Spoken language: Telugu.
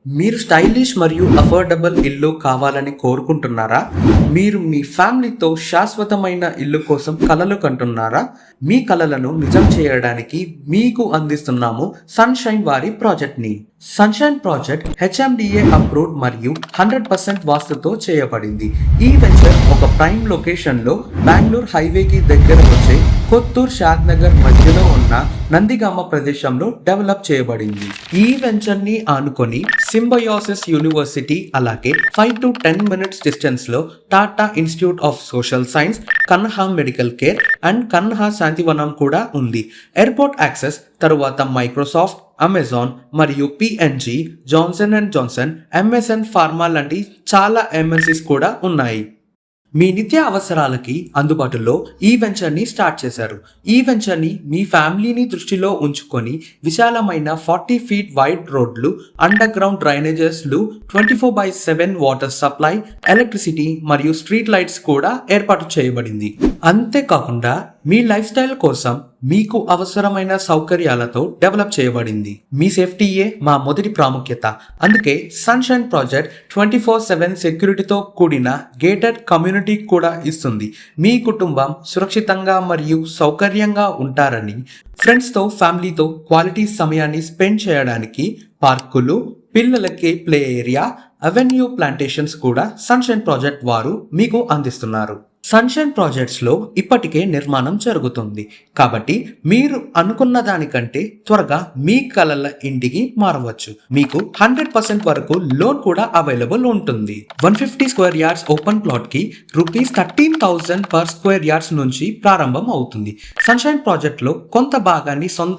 మీరు స్టైలిష్ మరియు అఫోర్డబుల్ ఇల్లు కావాలని కోరుకుంటున్నారా? మీరు మీ ఫ్యామిలీతో శాశ్వతమైన ఇల్లు కోసం కలలు కంటున్నారా? మీ కలలను నిజం చేయడానికి మీకు అందిస్తున్నాము సన్‌షైన్ వారి ప్రాజెక్ట్‌ని. సన్‌షైన్ ప్రాజెక్ట్ హెచ్ఎండిఏ అప్రూవ్డ్ మరియు 100% వాస్తుతో చేయబడింది. ఈ వెంచర్ ఒక ప్రైమ్ లొకేషన్లో బెంగళూరు హైవేకి దగ్గర వచ్చే కొత్తూర్ షాద్నగర్ మధ్యలో ఉన్న నందిగామ ప్రదేశంలో డెవలప్ చేయబడింది. ఈ వెంచర్ని ఆనుకొని సింబయోసిస్ యూనివర్సిటీ, అలాగే 5 to 10 minutes డిస్టెన్స్ లో Tata institute of social science, Kanha medical care and Kanha Shantivanam కూడా ఉంది. ఎయిర్పోర్ట్ యాక్సెస్, తరువాత మైక్రోసాఫ్ట్, అమెజాన్ మరియు PNG, Johnson and Johnson, MSN pharma లాంటి చాలా ఎంఎన్సీస్ కూడా ఉన్నాయి. మీ నిత్య అవసరాలకి అందుబాటులో ఈ వెంచర్ని స్టార్ట్ చేశారు. ఈ వెంచర్ని మీ ఫ్యామిలీని దృష్టిలో ఉంచుకొని విశాలమైన 40 feet వైడ్ రోడ్లు, అండర్ గ్రౌండ్ డ్రైనేజెస్లు, 24/7 వాటర్ సప్లై, ఎలక్ట్రిసిటీ మరియు స్ట్రీట్ లైట్స్ కూడా ఏర్పాటు చేయబడింది. అంతేకాకుండా మీ లైఫ్ స్టైల్ కోసం మీకు అవసరమైన సౌకర్యాలతో డెవలప్ చేయబడింది. మీ సేఫ్టీయే మా మొదటి ప్రాముఖ్యత. అందుకే సన్‌షైన్ ప్రాజెక్ట్ 24/7 సెక్యూరిటీతో కూడిన గేటెడ్ కమ్యూనిటీ కూడా ఇస్తుంది. మీ కుటుంబం సురక్షితంగా మరియు సౌకర్యంగా ఉంటారని, ఫ్రెండ్స్తో, ఫ్యామిలీతో క్వాలిటీ సమయాన్ని స్పెండ్ చేయడానికి పార్కులు, పిల్లలకి ప్లే ఏరియా, అవెన్యూ ప్లాంటేషన్స్ కూడా సన్‌షైన్ ప్రాజెక్ట్ వారు మీకు అందిస్తున్నారు. సన్‌షైన్ ప్రాజెక్ట్స్లో ఇప్పటికే నిర్మాణం జరుగుతుంది కాబట్టి మీరు అనుకున్న దానికంటే త్వరగా మీ కలల ఇంటికి మారవచ్చు. మీకు 100% వరకు లోన్ కూడా అవైలబుల్ ఉంటుంది. 150 square yards ఓపెన్ ప్లాట్ కి ₹13,000 per square yards నుంచి ప్రారంభం అవుతుంది. సన్‌షైన్ ప్రాజెక్ట్ లో కొంత భాగాన్ని సొంత